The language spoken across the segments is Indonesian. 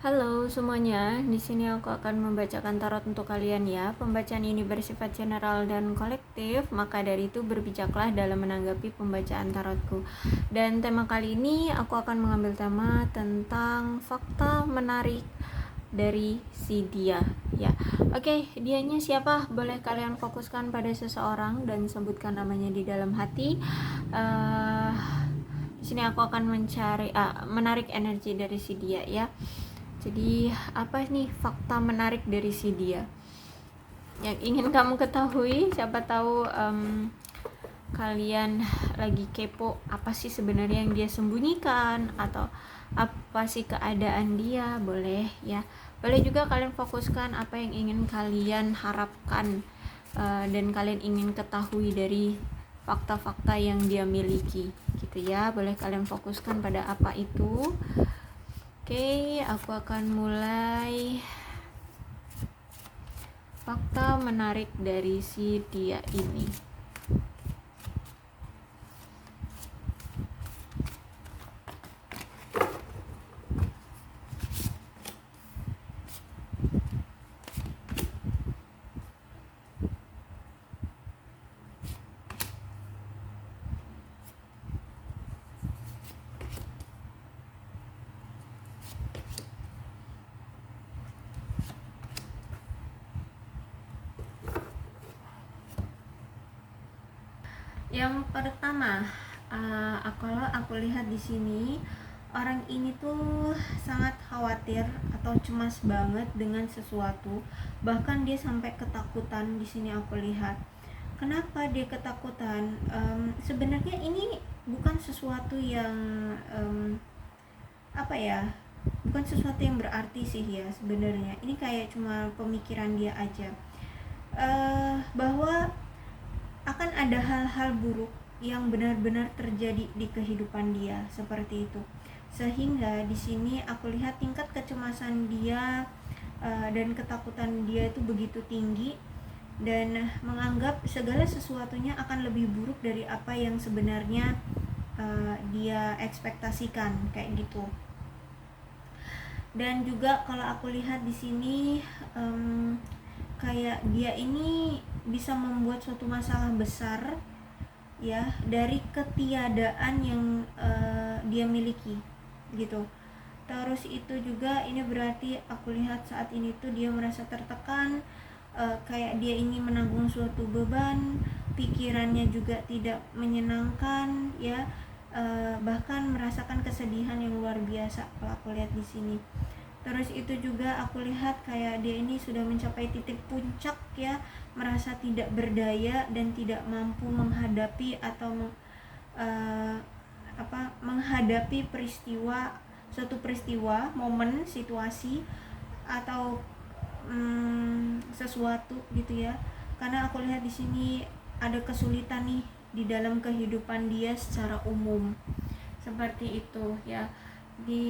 Halo semuanya, di sini aku akan membacakan tarot untuk kalian ya. Pembacaan ini bersifat general dan kolektif, maka dari itu berbijaklah dalam menanggapi pembacaan tarotku. Dan tema kali ini aku akan mengambil tema tentang fakta menarik dari si dia. Ya, oke, dianya siapa? Boleh kalian fokuskan pada seseorang dan sebutkan namanya di dalam hati. Di sini aku akan menarik energi dari si dia ya. Jadi apa nih fakta menarik dari si dia yang ingin kamu ketahui? Siapa tahu kalian lagi kepo apa sih sebenarnya yang dia sembunyikan, atau apa sih keadaan dia. Boleh ya, boleh juga kalian fokuskan apa yang ingin kalian harapkan dan kalian ingin ketahui dari fakta-fakta yang dia miliki gitu ya. Boleh kalian fokuskan pada apa itu. Oke, aku akan mulai. Fakta menarik dari si dia ini. Yang pertama, kalau aku lihat di sini, orang ini tuh sangat khawatir atau cemas banget dengan sesuatu. Bahkan dia sampai ketakutan. Di sini aku lihat. Kenapa dia ketakutan? Sebenarnya ini bukan sesuatu yang bukan sesuatu yang berarti sih ya sebenarnya. Ini kayak cuma pemikiran dia aja. Bahwa akan ada hal-hal buruk yang benar-benar terjadi di kehidupan dia seperti itu. Sehingga di sini aku lihat tingkat kecemasan dia dan ketakutan dia itu begitu tinggi, dan menganggap segala sesuatunya akan lebih buruk dari apa yang sebenarnya dia ekspektasikan kayak gitu. Dan juga kalau aku lihat di sini kayak dia ini bisa membuat suatu masalah besar ya dari ketiadaan yang dia miliki gitu. Terus itu juga ini berarti aku lihat saat ini tuh dia merasa tertekan, kayak dia ini menanggung suatu beban, pikirannya juga tidak menyenangkan ya, bahkan merasakan kesedihan yang luar biasa kalau aku lihat di sini. Terus itu juga aku lihat kayak dia ini sudah mencapai titik puncak ya, merasa tidak berdaya dan tidak mampu menghadapi atau menghadapi suatu peristiwa, momen, situasi atau sesuatu gitu ya. Karena aku lihat di sini ada kesulitan nih di dalam kehidupan dia secara umum. Seperti itu ya.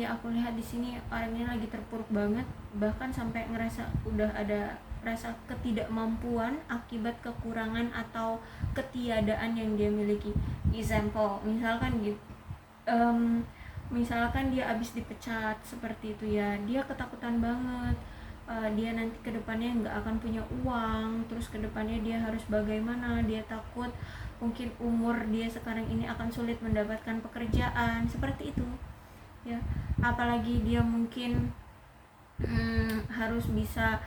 Aku lihat di sini orangnya lagi terpuruk banget, bahkan sampai ngerasa udah ada rasa ketidakmampuan akibat kekurangan atau ketiadaan yang dia miliki. Example, misalkan dia habis dipecat seperti itu ya, dia ketakutan banget. Dia nanti kedepannya nggak akan punya uang, terus kedepannya dia harus bagaimana, dia takut mungkin umur dia sekarang ini akan sulit mendapatkan pekerjaan seperti itu ya. Apalagi dia mungkin harus bisa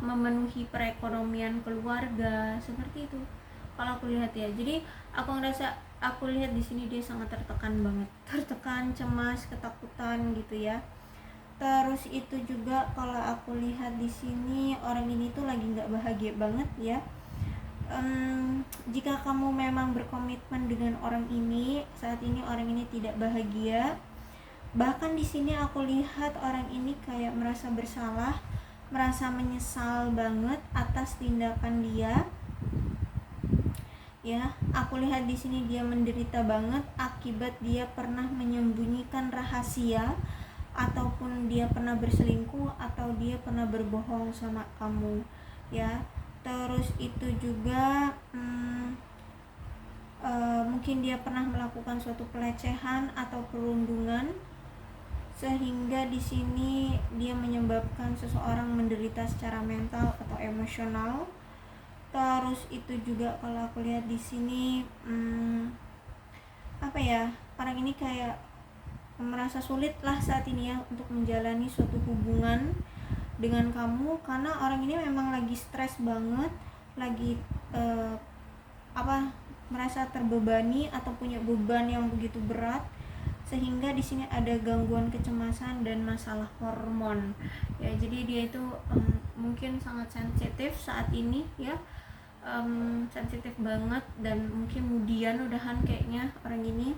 memenuhi perekonomian keluarga seperti itu kalau aku lihat ya. Jadi aku lihat di sini dia sangat tertekan banget, tertekan, cemas, ketakutan gitu ya. Terus itu juga kalau aku lihat di sini orang ini tuh lagi nggak bahagia banget ya. Jika kamu memang berkomitmen dengan orang ini, saat ini orang ini tidak bahagia. Bahkan di sini aku lihat orang ini kayak merasa bersalah, merasa menyesal banget atas tindakan dia. Ya, aku lihat di sini dia menderita banget akibat dia pernah menyembunyikan rahasia, ataupun dia pernah berselingkuh, atau dia pernah berbohong sama kamu ya. Terus itu juga mungkin dia pernah melakukan suatu pelecehan atau perundungan sehingga di sini dia menyebabkan seseorang menderita secara mental atau emosional. Terus itu juga kalau aku lihat di sini orang ini kayak merasa sulit lah saat ini ya untuk menjalani suatu hubungan dengan kamu, karena orang ini memang lagi stres banget, lagi merasa terbebani atau punya beban yang begitu berat, sehingga di sini ada gangguan kecemasan dan masalah hormon ya. Jadi dia itu mungkin sangat sensitif saat ini ya, sensitif banget, dan mungkin kemudian udahan kayaknya orang ini.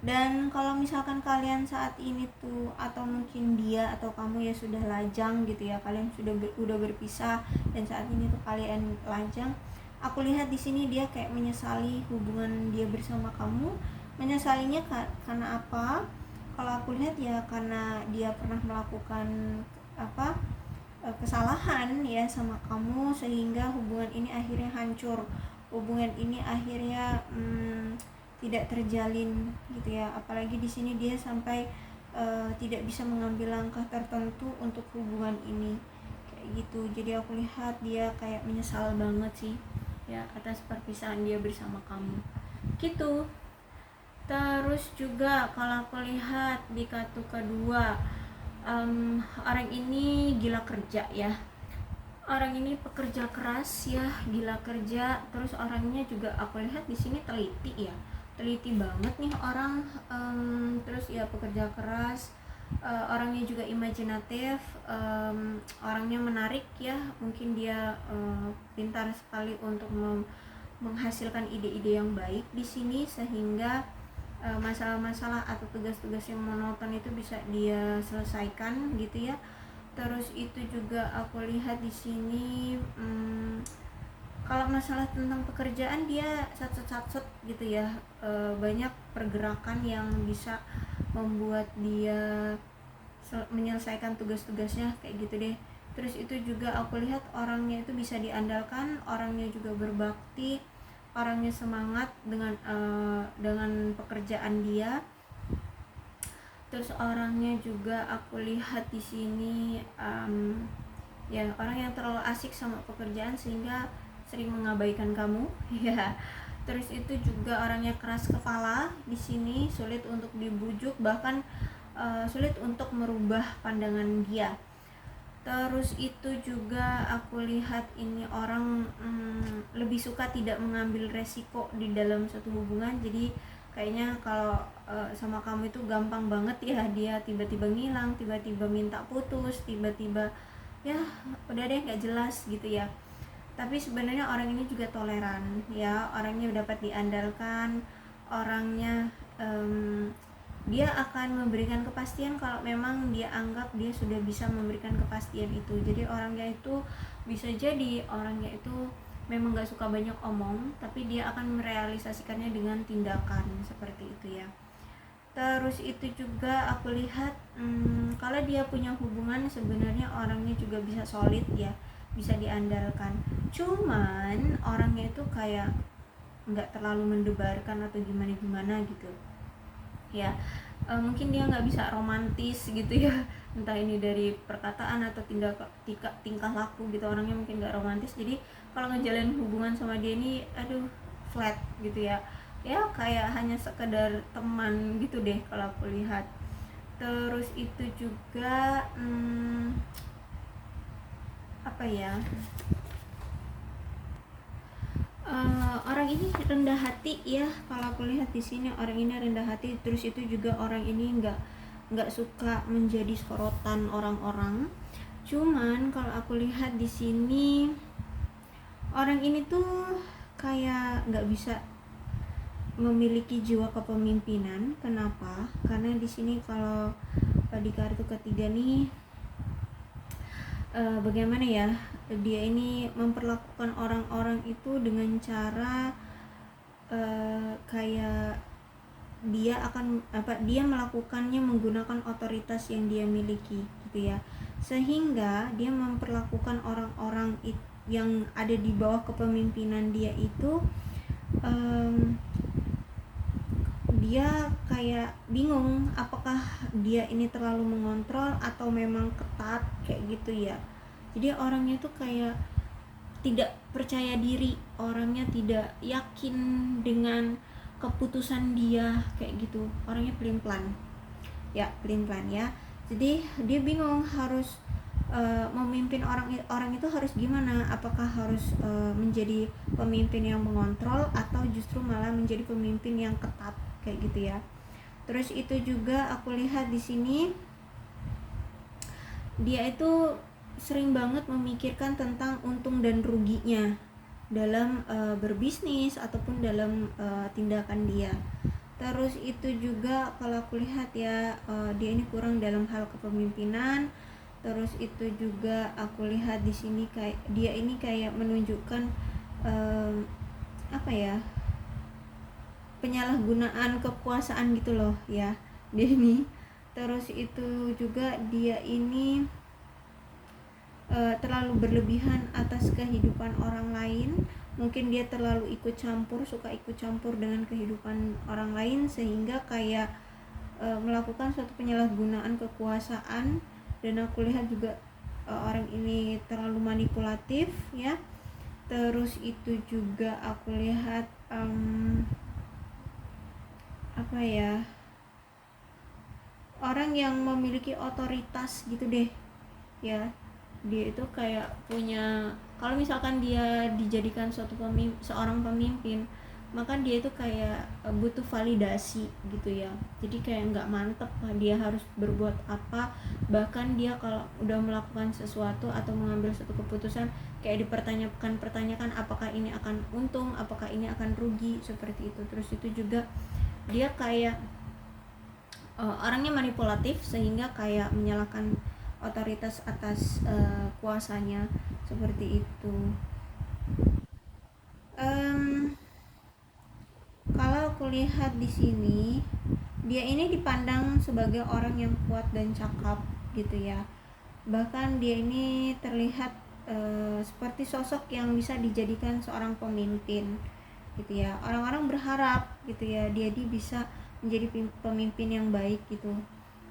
Dan kalau misalkan kalian saat ini tuh, atau mungkin dia atau kamu ya sudah lajang gitu ya, kalian udah berpisah dan saat ini tuh kalian lajang, aku lihat di sini dia kayak menyesali hubungan dia bersama kamu. Menyesalinya karena apa? Kalau aku lihat ya karena dia pernah melakukan kesalahan ya sama kamu, sehingga hubungan ini akhirnya hancur, hubungan ini akhirnya tidak terjalin gitu ya. Apalagi di sini dia sampai tidak bisa mengambil langkah tertentu untuk hubungan ini kayak gitu. Jadi aku lihat dia kayak menyesal banget sih ya atas perpisahan dia bersama kamu gitu. Terus juga kalau aku lihat di kartu kedua, orang ini gila kerja ya. Orang ini pekerja keras ya, gila kerja. Terus orangnya juga aku lihat di sini teliti ya, teliti banget nih orang. Terus ya pekerja keras, orangnya juga imajinatif, orangnya menarik ya. Mungkin dia pintar sekali untuk menghasilkan ide-ide yang baik di sini, sehingga masalah-masalah atau tugas-tugas yang monoton itu bisa dia selesaikan gitu ya. Terus itu juga aku lihat di sini kalau masalah tentang pekerjaan dia satset gitu ya, banyak pergerakan yang bisa membuat dia menyelesaikan tugas-tugasnya kayak gitu deh. Terus itu juga aku lihat orangnya itu bisa diandalkan, orangnya juga berbakti, orangnya semangat dengan pekerjaan dia. Terus orangnya juga aku lihat di sini ya orang yang terlalu asik sama pekerjaan sehingga sering mengabaikan kamu ya. Terus itu juga orangnya keras kepala di sini, sulit untuk dibujuk, bahkan sulit untuk merubah pandangan dia. Terus itu juga aku lihat ini orang lebih suka tidak mengambil resiko di dalam suatu hubungan. Jadi kayaknya kalau sama kamu itu gampang banget ya, dia tiba-tiba ngilang, tiba-tiba minta putus, tiba-tiba ya udah deh nggak jelas gitu ya. Tapi sebenarnya orang ini juga toleran ya, orangnya dapat diandalkan, orangnya dia akan memberikan kepastian kalau memang dia anggap dia sudah bisa memberikan kepastian itu. Jadi orangnya itu bisa jadi orangnya itu memang gak suka banyak omong, tapi dia akan merealisasikannya dengan tindakan seperti itu ya. Terus itu juga aku lihat kalau dia punya hubungan sebenarnya orangnya juga bisa solid ya, bisa diandalkan. Cuman orangnya itu kayak gak terlalu mendebarkan atau gimana-gimana gitu ya. Mungkin dia nggak bisa romantis gitu ya, entah ini dari perkataan atau tingkah laku gitu, orangnya mungkin nggak romantis. Jadi kalau ngejalin hubungan sama dia ini flat gitu ya, ya kayak hanya sekedar teman gitu deh kalau aku lihat. Terus itu juga orang ini rendah hati ya. Kalau aku lihat di sini orang ini rendah hati. Terus itu juga orang ini nggak suka menjadi sorotan orang-orang. Cuman kalau aku lihat di sini orang ini tuh kayak nggak bisa memiliki jiwa kepemimpinan. Kenapa? Karena di sini kalau di kartu ketiga nih bagaimana ya, dia ini memperlakukan orang-orang itu dengan cara kayak dia melakukannya menggunakan otoritas yang dia miliki gitu ya, sehingga dia memperlakukan orang-orang yang ada di bawah kepemimpinan dia itu dia kayak bingung apakah dia ini terlalu mengontrol atau memang ketat kayak gitu ya. Jadi orangnya tuh kayak tidak percaya diri, orangnya tidak yakin dengan keputusan dia kayak gitu, orangnya pelin-pelan ya, pelin-pelan ya. Jadi dia bingung harus memimpin orang itu harus gimana, apakah harus menjadi pemimpin yang mengontrol atau justru malah menjadi pemimpin yang ketat kayak gitu ya. Terus itu juga aku lihat di sini dia itu sering banget memikirkan tentang untung dan ruginya dalam berbisnis ataupun dalam tindakan dia. Terus itu juga kalau aku lihat ya, dia ini kurang dalam hal kepemimpinan. Terus itu juga aku lihat di sini kayak dia ini kayak menunjukkan apa ya, penyalahgunaan kekuasaan gitu loh ya dia ini. Terus itu juga dia ini terlalu berlebihan atas kehidupan orang lain. Mungkin dia terlalu suka ikut campur dengan kehidupan orang lain, sehingga kayak melakukan suatu penyalahgunaan kekuasaan. Dan aku lihat juga orang ini terlalu manipulatif ya. Terus itu juga aku lihat apa ya, orang yang memiliki otoritas gitu deh ya. Dia itu kayak punya, kalau misalkan dia dijadikan seorang pemimpin, maka dia itu kayak butuh validasi gitu ya. Jadi kayak nggak mantep lah dia harus berbuat apa. Bahkan dia kalau udah melakukan sesuatu atau mengambil suatu keputusan, kayak dipertanyakan apakah ini akan untung, apakah ini akan rugi, seperti itu. Terus itu juga dia kayak orangnya manipulatif, sehingga kayak menyalahkan otoritas atas kuasanya, seperti itu. Kalau aku lihat di sini, dia ini dipandang sebagai orang yang kuat dan cakap gitu ya. Bahkan dia ini terlihat seperti sosok yang bisa dijadikan seorang pemimpin gitu ya. Orang-orang berharap gitu ya dia bisa menjadi pemimpin yang baik gitu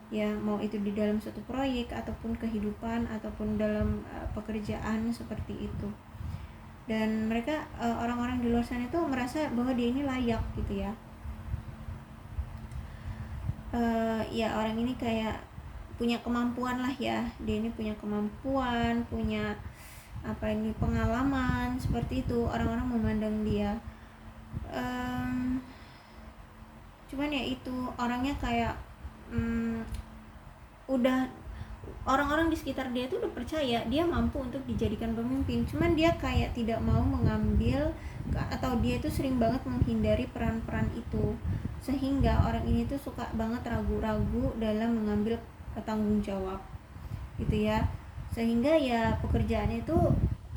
ya, mau itu di dalam suatu proyek ataupun kehidupan ataupun dalam pekerjaan, seperti itu. Dan mereka orang-orang di luar sana itu merasa bahwa dia ini layak gitu ya. Ya orang ini kayak punya kemampuan lah ya, dia ini punya kemampuan, punya pengalaman, seperti itu. Orang-orang memandang dia cuman ya itu, orangnya kayak udah orang-orang di sekitar dia tuh udah percaya dia mampu untuk dijadikan pemimpin, cuman dia kayak tidak mau mengambil, atau dia itu sering banget menghindari peran-peran itu, sehingga orang ini tuh suka banget ragu-ragu dalam mengambil tanggung jawab gitu ya. Sehingga ya pekerjaannya itu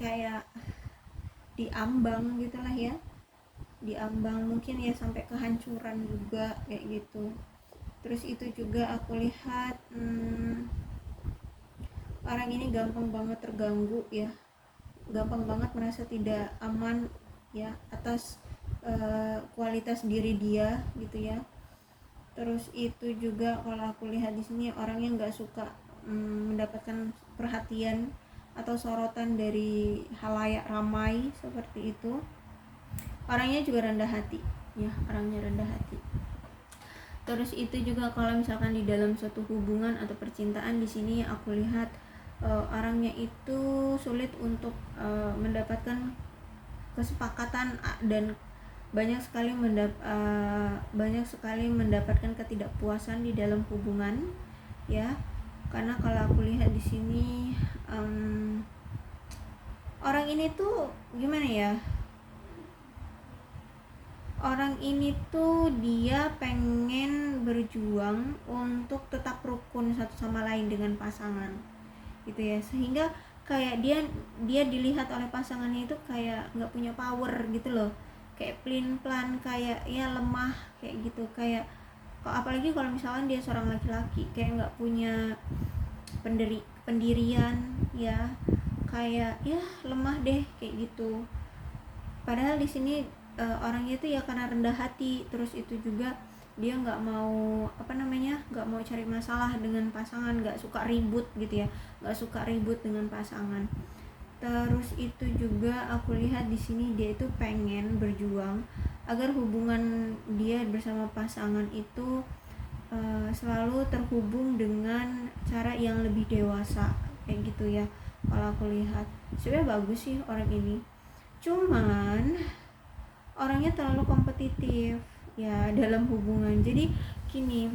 kayak diambang gitulah ya, diambang, mungkin ya sampai kehancuran juga kayak gitu. Terus itu juga aku lihat orang ini gampang banget terganggu ya, gampang banget merasa tidak aman ya atas kualitas diri dia gitu ya. Terus itu juga kalau aku lihat di sini orangnya nggak suka mendapatkan perhatian atau sorotan dari halayak ramai, seperti itu. Orangnya juga rendah hati ya, orangnya rendah hati. Terus itu juga kalau misalkan di dalam suatu hubungan atau percintaan, di sini aku lihat orangnya itu sulit untuk mendapatkan kesepakatan, dan banyak sekali mendapatkan ketidakpuasan di dalam hubungan ya. Karena kalau aku lihat di sini orang ini tuh gimana ya, orang ini tuh dia pengen berjuang untuk tetap rukun satu sama lain dengan pasangan gitu ya, sehingga kayak dia dilihat oleh pasangannya itu kayak nggak punya power gitu loh, kayak pelin-pelan, kayak ya lemah kayak gitu. Kayak apalagi kalau misalkan dia seorang laki-laki, kayak nggak punya pendirian ya, kayak ya lemah deh kayak gitu. Padahal di sini orangnya itu ya karena rendah hati. Terus itu juga dia nggak mau nggak mau cari masalah dengan pasangan, nggak suka ribut gitu ya, nggak suka ribut dengan pasangan. Terus itu juga aku lihat di sini dia itu pengen berjuang agar hubungan dia bersama pasangan itu selalu terhubung dengan cara yang lebih dewasa kayak gitu ya. Kalau aku lihat sebenarnya bagus sih orang ini, cuman orangnya terlalu kompetitif ya dalam hubungan. Jadi gini,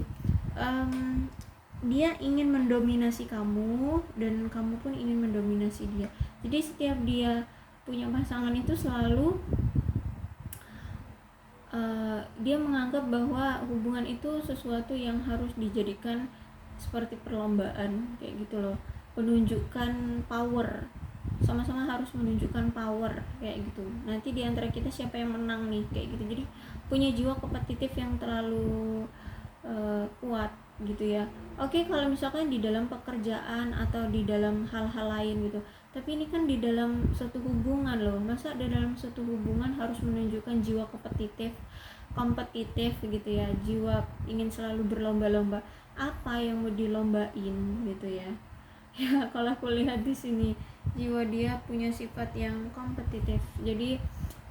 dia ingin mendominasi kamu dan kamu pun ingin mendominasi dia. Jadi setiap dia punya pasangan itu selalu dia menganggap bahwa hubungan itu sesuatu yang harus dijadikan seperti perlombaan kayak gitu loh, menunjukkan power, sama-sama harus menunjukkan power kayak gitu. Nanti di antara kita siapa yang menang nih kayak gitu. Jadi punya jiwa kompetitif yang terlalu kuat gitu ya. Oke, kalau misalkan di dalam pekerjaan atau di dalam hal-hal lain gitu, tapi ini kan di dalam suatu hubungan loh. Masa di dalam suatu hubungan harus menunjukkan jiwa kompetitif gitu ya, jiwa ingin selalu berlomba-lomba. Apa yang mau dilombain gitu ya. Ya kalau aku lihat di sini jiwa dia punya sifat yang kompetitif. Jadi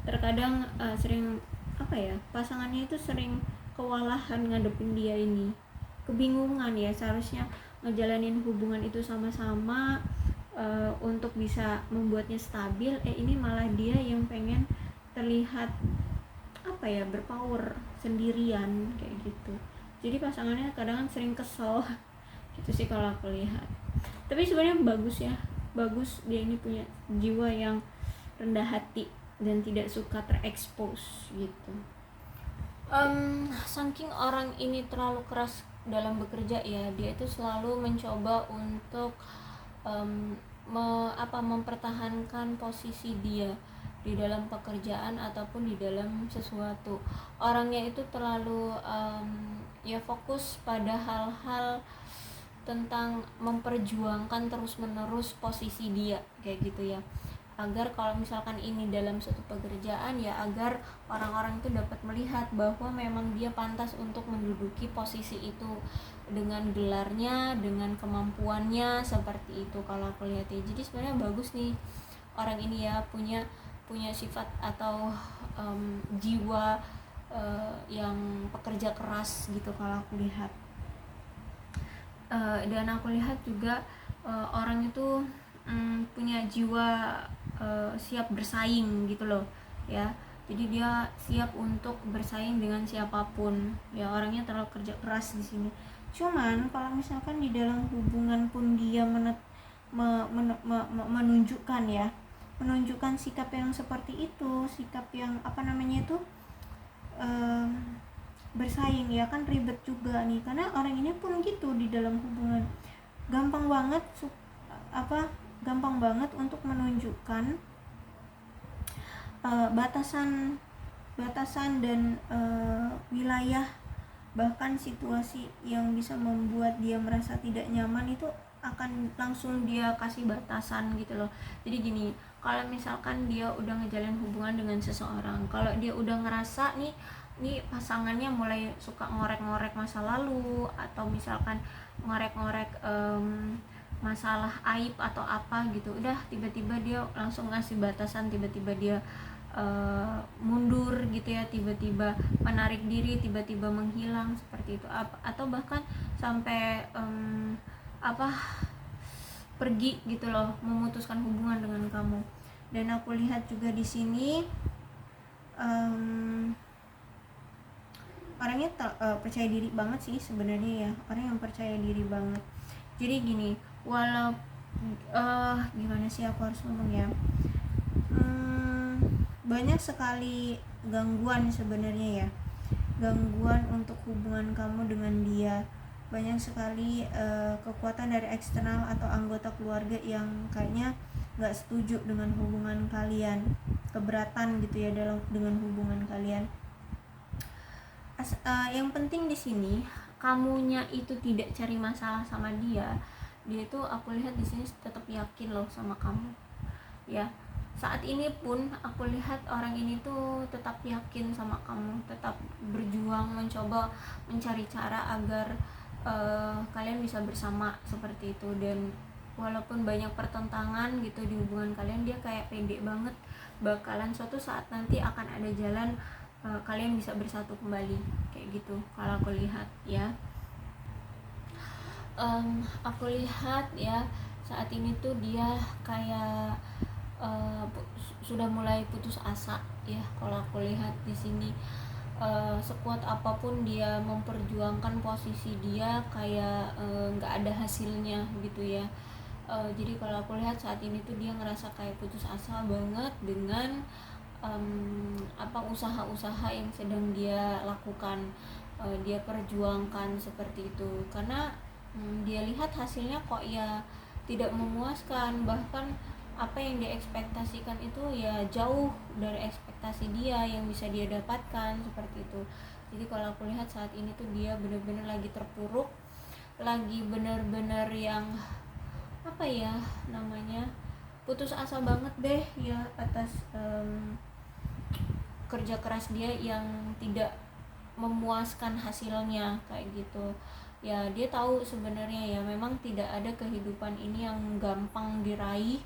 terkadang sering pasangannya itu sering kewalahan ngadepin dia ini, kebingungan ya, seharusnya ngejalanin hubungan itu sama-sama untuk bisa membuatnya stabil, ini malah dia yang pengen terlihat berpower sendirian kayak gitu. Jadi pasangannya kadang sering kesel gitu sih kalau aku lihat. Tapi sebenarnya bagus ya, bagus dia ini punya jiwa yang rendah hati dan tidak suka terekspos gitu. Saking orang ini terlalu keras dalam bekerja ya, dia itu selalu mencoba untuk mempertahankan posisi dia di dalam pekerjaan ataupun di dalam sesuatu. Orangnya itu terlalu fokus pada hal-hal tentang memperjuangkan terus-menerus posisi dia kayak gitu ya, agar kalau misalkan ini dalam suatu pekerjaan ya, agar orang-orang itu dapat melihat bahwa memang dia pantas untuk menduduki posisi itu dengan gelarnya, dengan kemampuannya, seperti itu kalau aku lihat ya. Jadi sebenarnya bagus nih orang ini ya, punya sifat atau jiwa yang pekerja keras gitu kalau aku lihat. Dan aku lihat juga orang itu punya jiwa siap bersaing gitu loh ya. Jadi dia siap untuk bersaing dengan siapapun ya, orangnya terlalu kerja keras di sini. Cuman kalau misalkan di dalam hubungan pun dia menunjukkan sikap yang seperti itu, sikap yang bersaing ya, kan ribet juga nih, karena orang ini pun gitu di dalam hubungan, gampang banget untuk menunjukkan batasan dan wilayah, bahkan situasi yang bisa membuat dia merasa tidak nyaman itu akan langsung dia kasih batasan gitu loh. Jadi gini, kalau misalkan dia udah ngejalin hubungan dengan seseorang, kalau dia udah ngerasa nih pasangannya mulai suka ngorek-ngorek masa lalu, atau misalkan ngorek-ngorek masalah aib atau apa gitu, udah tiba-tiba dia langsung ngasih batasan, tiba-tiba dia mundur gitu ya, tiba-tiba menarik diri, tiba-tiba menghilang seperti itu, atau bahkan sampai pergi gitu loh, memutuskan hubungan dengan kamu. Dan aku lihat juga di sini orangnya percaya diri banget sih sebenarnya ya, orang yang percaya diri banget. Jadi gini, walau gimana sih aku harus ngomong ya, banyak sekali gangguan sebenarnya ya, gangguan untuk hubungan kamu dengan dia. Banyak sekali kekuatan dari eksternal atau anggota keluarga yang kayaknya nggak setuju dengan hubungan kalian, keberatan gitu ya dengan hubungan kalian. Yang penting di sini kamunya itu tidak cari masalah sama dia itu aku lihat di sini tetap yakin loh sama kamu ya. saat ini pun aku lihat orang ini tuh tetap yakin sama kamu, tetap berjuang mencoba mencari cara agar kalian bisa bersama seperti itu. Dan walaupun banyak pertentangan gitu di hubungan kalian, dia kayak pede banget bakalan suatu saat nanti akan ada jalan kalian bisa bersatu kembali kayak gitu kalau aku lihat ya. Aku lihat ya saat ini tuh dia kayak sudah mulai putus asa ya kalau aku lihat di sini. Sekuat apapun dia memperjuangkan posisi dia kayak nggak ada hasilnya gitu ya. Jadi kalau aku lihat saat ini tuh dia ngerasa kayak putus asa banget dengan usaha-usaha yang sedang dia lakukan, dia perjuangkan seperti itu, karena dia lihat hasilnya kok ya tidak memuaskan, bahkan apa yang dia ekspektasikan itu ya jauh dari ekspektasi dia yang bisa dia dapatkan seperti itu. Jadi kalau aku lihat saat ini tuh dia benar-benar lagi terpuruk, lagi benar-benar yang putus asa banget deh ya atas kerja keras dia yang tidak memuaskan hasilnya kayak gitu ya. Dia tahu sebenarnya ya memang tidak ada kehidupan ini yang gampang diraih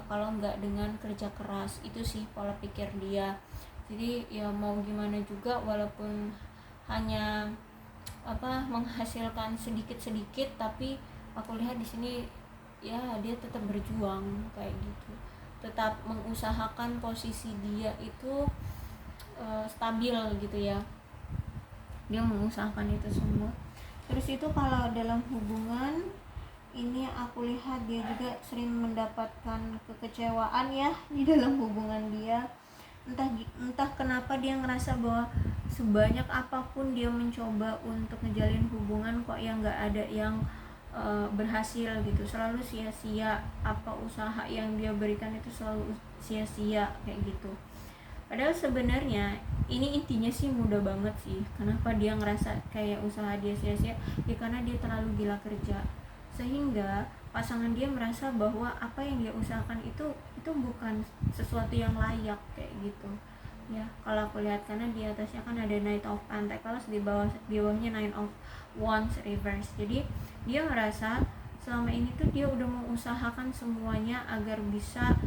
kalau nggak dengan kerja keras. Itu sih pola pikir dia. Jadi ya mau gimana juga walaupun hanya menghasilkan sedikit-sedikit, tapi aku lihat di sini ya dia tetap berjuang kayak gitu, tetap mengusahakan posisi dia itu stabil gitu ya. Dia mengusahakan itu semua. Terus itu kalau dalam hubungan ini aku lihat dia juga sering mendapatkan kekecewaan ya di dalam hubungan dia. Entah kenapa dia ngerasa bahwa sebanyak apapun dia mencoba untuk ngejalin hubungan kok yang nggak ada yang berhasil gitu, selalu sia-sia. Apa usaha yang dia berikan itu selalu sia-sia kayak gitu. Padahal sebenarnya ini intinya sih mudah banget sih. Kenapa dia ngerasa kayak usaha dia sia-sia? Ya karena dia terlalu gila kerja, sehingga pasangan dia merasa bahwa apa yang dia usahakan itu bukan sesuatu yang layak kayak gitu ya. Kalau aku lihat karena di atasnya kan ada Knight of Pentacles, di bawahnya Nine of Wands reverse. Jadi dia ngerasa selama ini tuh dia udah mengusahakan semuanya agar bisa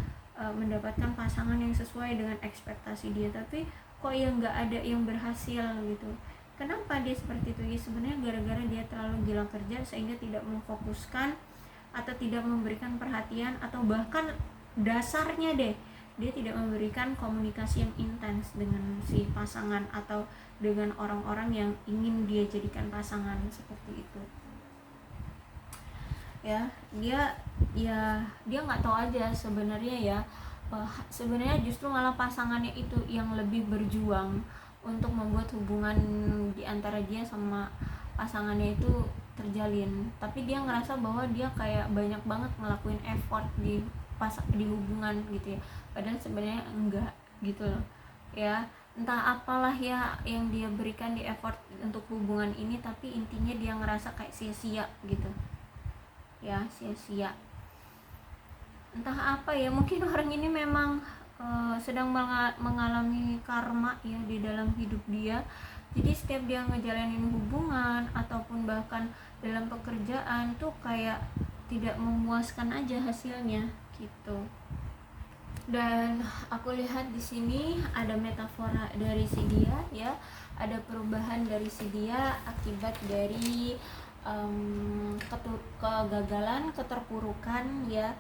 mendapatkan pasangan yang sesuai dengan ekspektasi dia, tapi kok ya nggak ada yang berhasil gitu. Kenapa dia seperti itu? Ya sebenarnya gara-gara dia terlalu gila kerja sehingga tidak memfokuskan atau tidak memberikan perhatian, atau bahkan dasarnya deh dia tidak memberikan komunikasi yang intens dengan si pasangan atau dengan orang-orang yang ingin dia jadikan pasangan seperti itu ya. Dia nggak tahu aja sebenarnya ya, sebenarnya justru malah pasangannya itu yang lebih berjuang untuk membuat hubungan di antara dia sama pasangannya itu terjalin, tapi dia ngerasa bahwa dia kayak banyak banget ngelakuin effort di hubungan gitu ya, padahal sebenarnya enggak gitu loh ya. Entah apalah ya yang dia berikan di effort untuk hubungan ini, tapi intinya dia ngerasa kayak sia-sia gitu ya, sia-sia. Entah apa ya, mungkin orang ini memang sedang mengalami karma ya di dalam hidup dia. Jadi setiap dia ngejalanin hubungan ataupun bahkan dalam pekerjaan tuh kayak tidak memuaskan aja hasilnya gitu. Dan aku lihat di sini ada metafora dari si dia ya, ada perubahan dari si dia akibat dari kegagalan, keterpurukan ya,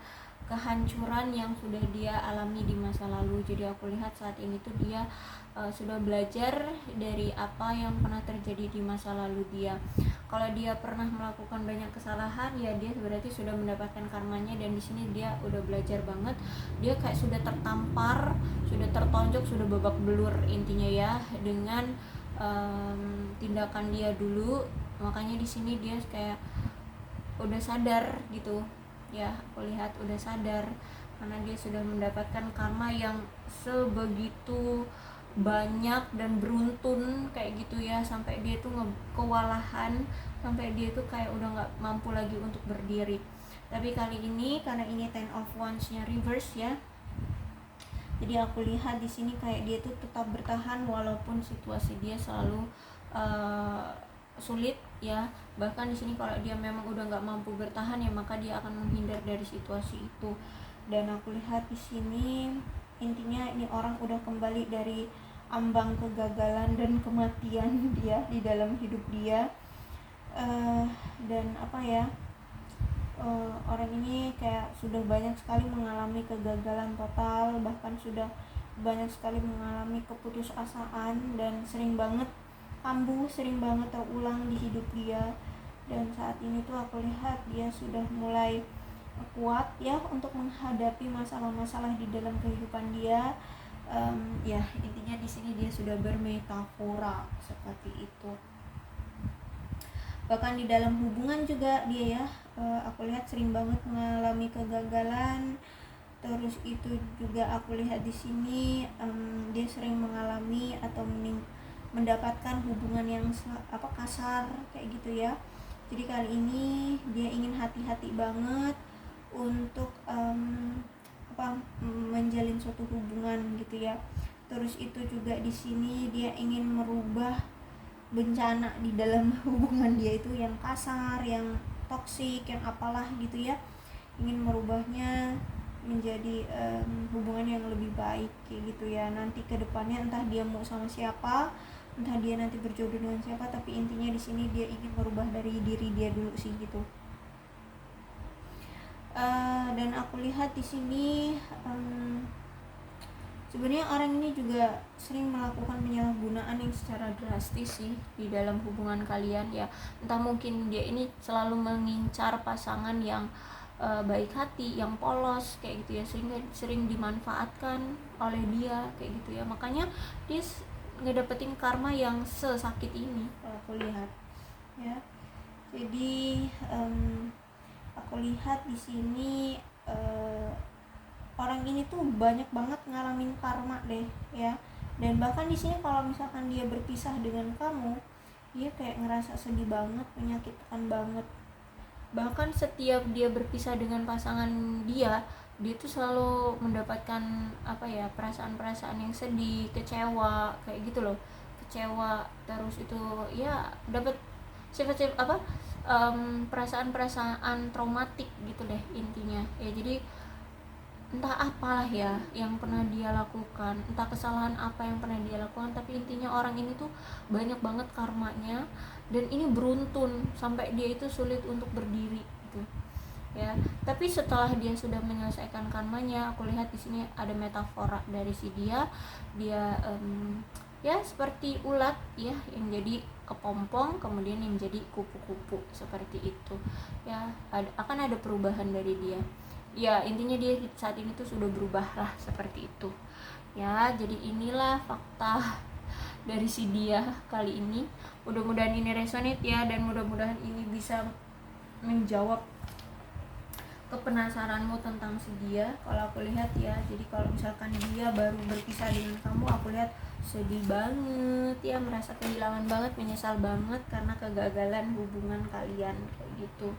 kehancuran yang sudah dia alami di masa lalu. Jadi aku lihat saat ini tuh dia sudah belajar dari apa yang pernah terjadi di masa lalu dia. Kalau dia pernah melakukan banyak kesalahan ya dia berarti sudah mendapatkan karmanya, dan di sini dia udah belajar banget. Dia kayak sudah tertampar, sudah tertonjok, sudah babak belur intinya ya dengan tindakan dia dulu. Makanya di sini dia kayak udah sadar gitu ya, aku lihat udah sadar karena dia sudah mendapatkan karma yang sebegitu banyak dan beruntun kayak gitu ya, sampai dia tuh kewalahan, sampai dia tuh kayak udah nggak mampu lagi untuk berdiri. Tapi kali ini karena ini Ten of Wands nya reverse ya, Jadi aku lihat di sini kayak dia tuh tetap bertahan walaupun situasi dia selalu sulit ya. Bahkan di sini kalau dia memang udah nggak mampu bertahan ya, maka dia akan menghindar dari situasi itu. Dan aku lihat di sini intinya ini orang udah kembali dari ambang kegagalan dan kematian dia di dalam hidup dia. Dan apa ya, orang ini kayak sudah banyak sekali mengalami kegagalan total, bahkan sudah banyak sekali mengalami keputusasaan, dan sering banget kambuh, sering banget terulang di hidup dia. Dan saat ini tuh aku lihat dia sudah mulai kuat ya untuk menghadapi masalah-masalah di dalam kehidupan dia. Ya intinya di sini dia sudah bermetafora seperti itu. Bahkan di dalam hubungan juga dia ya, aku lihat sering banget mengalami kegagalan. Terus itu juga aku lihat di sini dia sering mengalami atau mendapatkan hubungan yang kasar kayak gitu ya. Jadi kali ini dia ingin hati-hati banget untuk menjalin suatu hubungan gitu ya. Terus itu juga di sini dia ingin merubah bencana di dalam hubungan dia itu yang kasar, yang toksik, yang apalah gitu ya. Ingin merubahnya menjadi hubungan yang lebih baik kayak gitu ya. Nanti ke depannya entah dia mau sama siapa, entah dia nanti berjodoh dengan siapa, tapi intinya di sini dia ingin merubah dari diri dia dulu sih gitu. Dan aku lihat di sini sebenarnya orang ini juga sering melakukan penyalahgunaan yang secara drastis sih di dalam hubungan kalian ya. Entah mungkin dia ini selalu mengincar pasangan yang baik hati, yang polos kayak gitu ya, sehingga sering dimanfaatkan oleh dia kayak gitu ya. Makanya dia ngedapetin karma yang sesakit ini kalau aku lihat ya. Jadi aku lihat di sini orang ini tuh banyak banget ngalamin karma deh ya. Dan bahkan di sini kalau misalkan dia berpisah dengan kamu, dia kayak ngerasa sedih banget, menyakitkan banget. Bahkan setiap dia berpisah dengan pasangan dia tuh selalu mendapatkan perasaan-perasaan yang sedih, kecewa kayak gitu loh. Kecewa terus itu ya, dapat sifat-sifat perasaan-perasaan traumatik gitu deh intinya ya. Jadi entah apalah ya yang pernah dia lakukan, entah kesalahan apa yang pernah dia lakukan, tapi intinya orang ini tuh banyak banget karmanya, dan ini beruntun sampai dia itu sulit untuk berdiri gitu ya. Tapi setelah dia sudah menyelesaikan karmanya, aku lihat di sini ada metafora dari si dia ya seperti ulat ya, yang jadi kepompong kemudian yang jadi kupu-kupu seperti itu ya. Akan ada perubahan dari dia ya. Intinya dia saat ini tuh sudah berubah lah seperti itu ya. Jadi inilah fakta dari si dia kali ini. Mudah-mudahan ini resonate ya, dan mudah-mudahan ini bisa menjawab kepenasaranmu tentang si dia. Kalau aku lihat ya, jadi kalau misalkan dia baru berpisah dengan kamu, aku lihat sedih banget ya, merasa kehilangan banget, menyesal banget karena kegagalan hubungan kalian kayak gitu.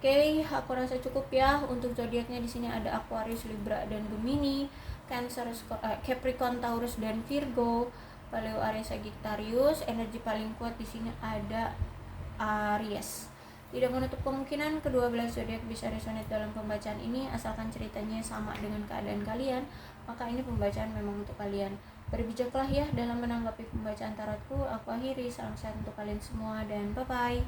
Oke, aku rasa cukup ya untuk zodiaknya. Di sini ada Aquarius, Libra, dan Gemini, Cancer, Capricorn, Taurus, dan Virgo, Leo, Aries, Sagittarius. Energi paling kuat di sini ada Aries. Tidak menutup kemungkinan kedua belah zodiak bisa resonate dalam pembacaan ini, asalkan ceritanya sama dengan keadaan kalian, maka ini pembacaan memang untuk kalian. Berbijaklah ya dalam menanggapi pembacaan tarotku. Aku akhiri, salam sehat untuk kalian semua dan bye bye.